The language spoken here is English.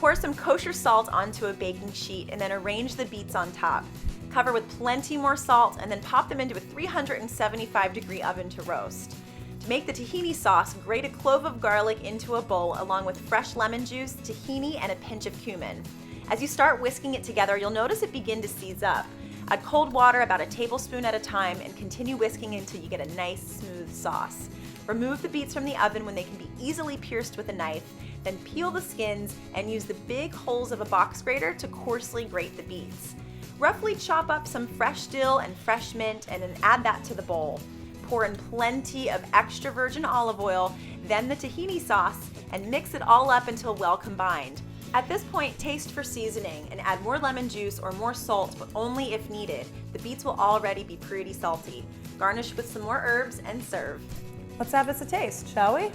Pour some kosher salt onto a baking sheet and then arrange the beets on top. Cover with plenty more salt and then pop them into a 375-degree oven to roast. To make the tahini sauce, grate a clove of garlic into a bowl along with fresh lemon juice, tahini, and a pinch of cumin. As you start whisking it together, you'll notice it begin to seize up. Add cold water about a tablespoon at a time and continue whisking until you get a nice smooth sauce. Remove the beets from the oven when they can be easily pierced with a knife, then peel the skins and use the big holes of a box grater to coarsely grate the beets. Roughly chop up some fresh dill and fresh mint and then add that to the bowl. Pour in plenty of extra virgin olive oil, then the tahini sauce, and mix it all up until well combined. At this point, taste for seasoning and add more lemon juice or more salt, but only if needed. The beets will already be pretty salty. Garnish with some more herbs and serve. Let's have this a taste, shall we?